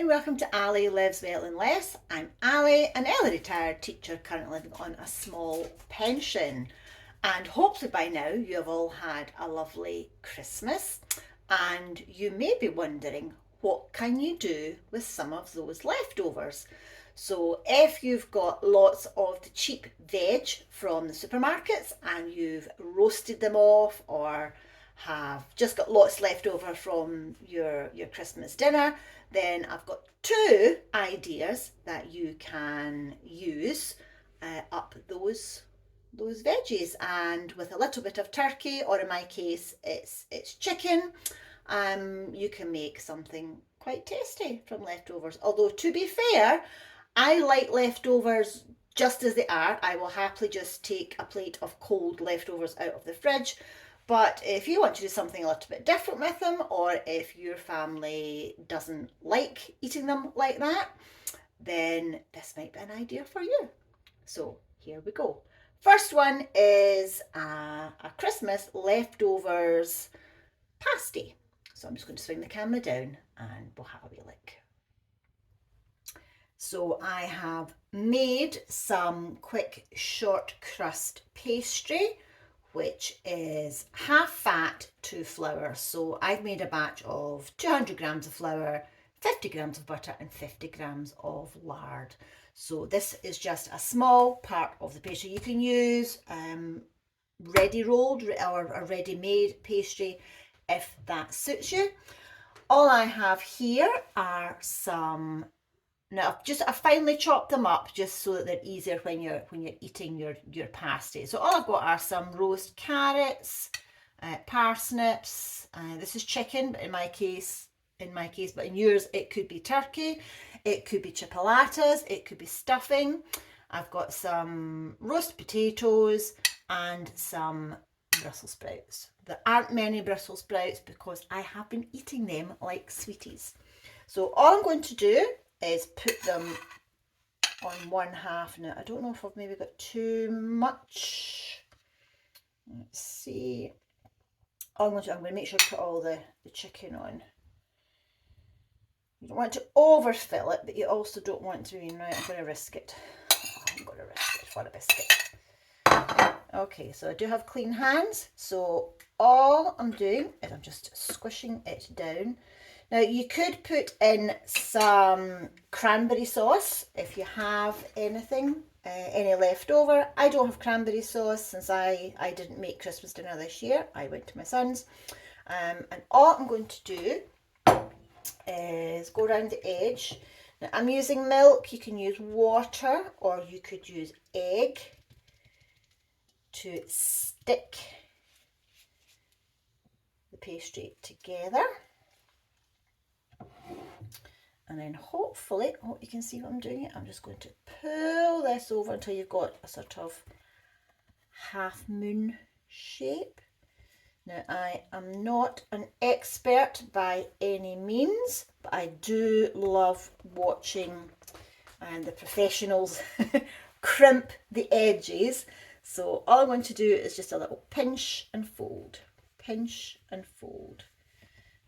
and welcome to Ali Lives Well and Less. I'm Ali, an early retired teacher currently living on a small pension. And hopefully by now you have all had a lovely Christmas and you may be wondering what can you do with some of those leftovers. So if you've got lots of the cheap veg from the supermarkets and you've roasted them off or have just got lots left over from your Christmas dinner, then I've got two ideas that you can use up those veggies, and with a little bit of turkey, or in my case it's chicken, you can make something quite tasty from leftovers. Although to be fair, I like leftovers just as they are. I will happily just take a plate of cold leftovers out of the fridge. But if you want to do something a little bit different with them, or if your family doesn't like eating them like that, then this might be an idea for you. So here we go. First one is a Christmas leftovers pasty. So I'm just going to swing the camera down and we'll have a wee look. So I have made some quick short crust pastry, which is half fat to flour. So I've made a batch of 200 grams of flour, 50 grams of butter and 50 grams of lard. So this is just a small part of the pastry. You can use ready rolled or a ready made pastry if that suits you. All I have here are some. Now I've finely chopped them up just so that they're easier when you're eating your pasty. So all I've got are some roast carrots, parsnips. This is chicken, but in my case, but in yours it could be turkey, it could be chipolatas, it could be stuffing. I've got some roast potatoes and some Brussels sprouts. There aren't many Brussels sprouts because I have been eating them like sweeties. So all I'm going to do is put them on one half. Now I don't know if I've maybe got too much. Let's see. I'm going to make sure to put all the chicken on. You don't want to overfill it, but you also don't want to. Right, I'm going to risk it. I'm going to risk it for a biscuit. Okay, so I do have clean hands. So all I'm doing is I'm just squishing it down. Now you could put in some cranberry sauce if you have anything, any left over. I don't have cranberry sauce since I didn't make Christmas dinner this year. I went to my son's. And all I'm going to do is go around the edge. Now I'm using milk. You can use water or you could use egg to stick the pastry together. And then hopefully, I hope you can see what I'm doing. I'm just going to pull this over until you've got a sort of half moon shape. Now I am not an expert by any means, but I do love watching the professionals crimp the edges. So all I'm going to do is just a little pinch and fold, pinch and fold.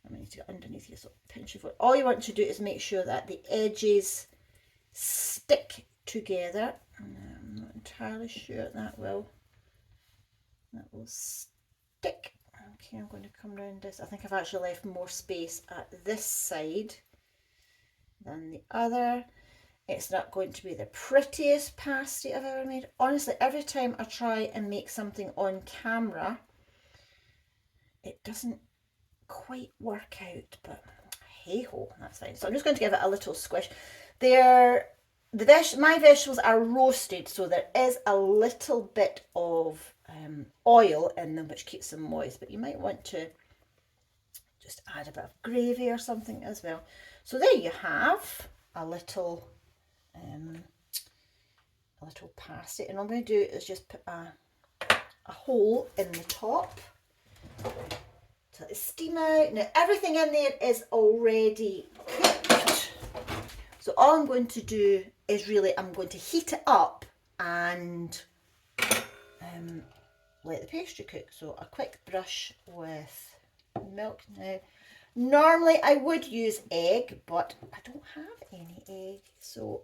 I need to get underneath here, so pinch and fold. All you want to do is make sure that the edges stick together. I'm not entirely sure that will stick. Okay, I'm going to come around this. I think I've actually left more space at this side than the other. It's not going to be the prettiest pasty I've ever made. Honestly, every time I try and make something on camera, it doesn't quite work out, but hey ho, that's fine. So I'm just going to give it a little squish. My vegetables are roasted, so there is a little bit of oil in them which keeps them moist, but you might want to just add a bit of gravy or something as well. So there you have a little pasty, and all I'm going to do is just put a hole in the top to let the steam out. Now everything in there is already cooked, so all I'm going to do is I'm going to heat it up and let the pastry cook. So a quick brush with milk. Now Normally I would use egg, but I don't have any egg, so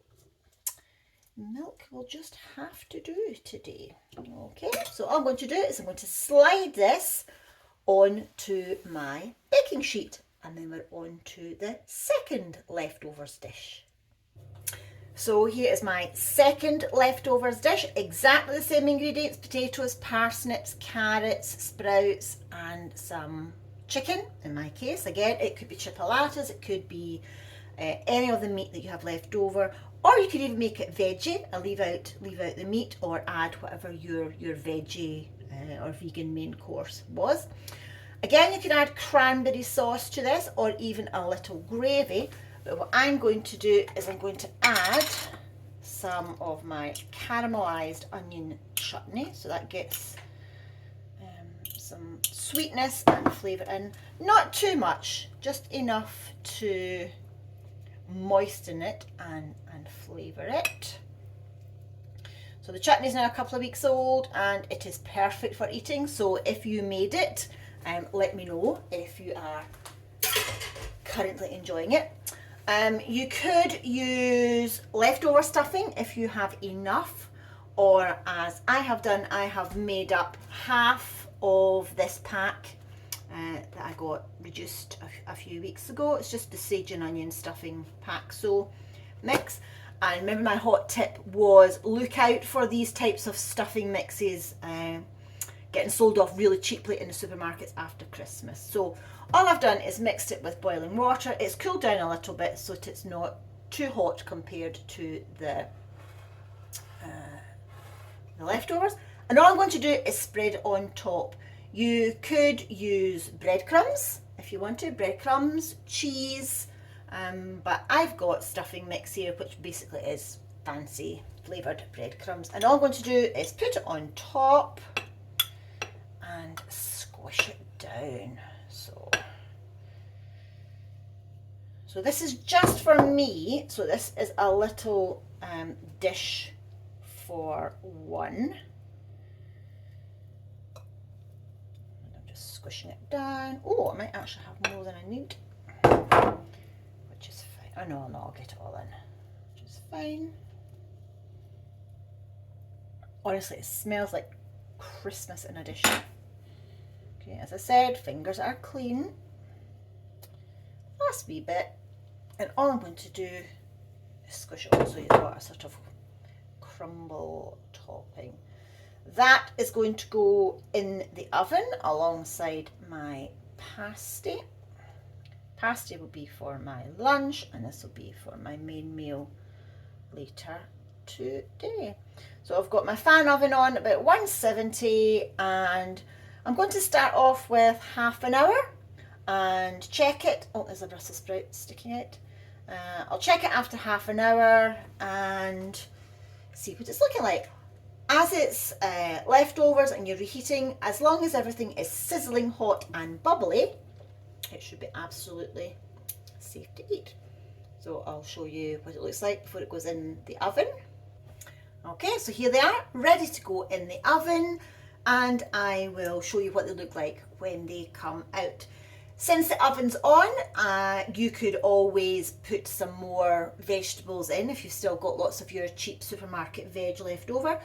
milk will just have to do today. Okay, so all I'm going to do is I'm going to slide this onto my baking sheet, and then we're on to the second leftovers dish. So here is my second leftovers dish, exactly the same ingredients: potatoes, parsnips, carrots, sprouts, and some chicken in my case. Again, it could be chipolatas, it could be any of the meat that you have left over, or you could even make it veggie and leave out the meat, or add whatever your veggie or vegan main course was. Again, you could add cranberry sauce to this, or even a little gravy. But what I'm going to do is I'm going to add some of my caramelized onion chutney, so that gets some sweetness and flavour in. Not too much, just enough to moisten it and flavour it. So the chutney is now a couple of weeks old and it is perfect for eating. So if you made it, let me know if you are currently enjoying it. You could use leftover stuffing if you have enough, or as I have done, I have made up half of this pack that I got reduced a few weeks ago. It's just the sage and onion stuffing pack, so mix. And remember, my hot tip was look out for these types of stuffing mixes getting sold off really cheaply in the supermarkets after Christmas. So all I've done is mixed it with boiling water. It's cooled down a little bit so that it's not too hot compared to the leftovers. And all I'm going to do is spread it on top. You could use breadcrumbs if you wanted, breadcrumbs, cheese, but I've got stuffing mix here, which basically is fancy flavoured breadcrumbs. And all I'm going to do is put it on top and squish it down. So this is just for me. So this is a little dish for one. And I'm just squishing it down. Oh, I might actually have more than I need, which is fine. Oh no, I'll get it all in, which is fine. Honestly, it smells like Christmas in a dish. Okay, as I said, fingers are clean. Last wee bit. And all I'm going to do is squish it on so you've got a sort of crumble topping. That is going to go in the oven alongside my pasty. Pasty will be for my lunch, and this will be for my main meal later today. So I've got my fan oven on about 170, and I'm going to start off with half an hour and check it. Oh, there's a Brussels sprout sticking out. I'll check it after half an hour and see what it's looking like. As it's leftovers and you're reheating, as long as everything is sizzling hot and bubbly, it should be absolutely safe to eat. So I'll show you what it looks like before it goes in the oven. Okay, so here they are, ready to go in the oven, and I will show you what they look like when they come out. Since the oven's on, you could always put some more vegetables in if you've still got lots of your cheap supermarket veg left over.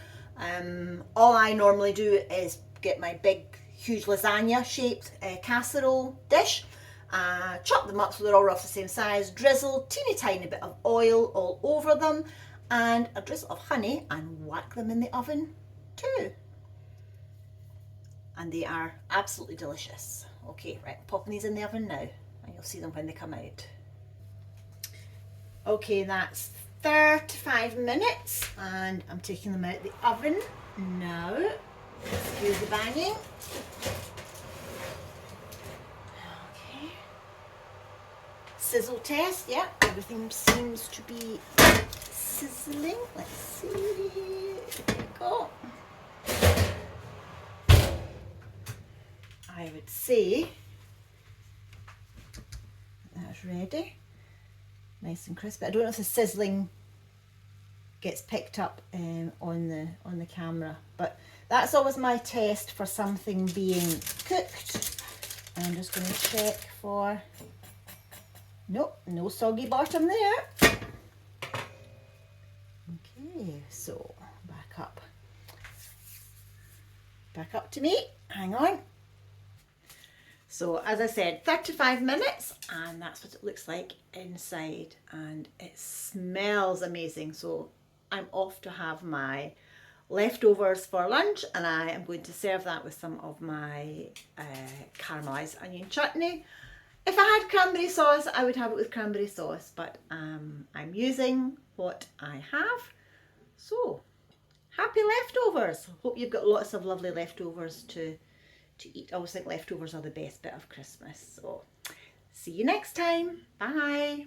All I normally do is get my big, huge lasagna shaped casserole dish, chop them up so they're all roughly the same size, drizzle teeny tiny bit of oil all over them, and a drizzle of honey, and whack them in the oven too. And they are absolutely delicious. Okay, right, popping these in the oven now, and you'll see them when they come out. Okay, that's 35 minutes, and I'm taking them out the oven now. Excuse the banging. Okay. Sizzle test, yeah, everything seems to be sizzling. Let's see, there we go. I would say that's ready, nice and crispy. I don't know if the sizzling gets picked up on the camera, but that's always my test for something being cooked. I'm just going to check for Nope, no soggy bottom there. Okay, so back up to me. Hang on. So as I said, 35 minutes, and that's what it looks like inside, and it smells amazing. So I'm off to have my leftovers for lunch, and I am going to serve that with some of my caramelized onion chutney. If I had cranberry sauce, I would have it with cranberry sauce, but I'm using what I have. So happy leftovers. Hope you've got lots of lovely leftovers to eat. I always think leftovers are the best bit of Christmas. So see you next time. Bye.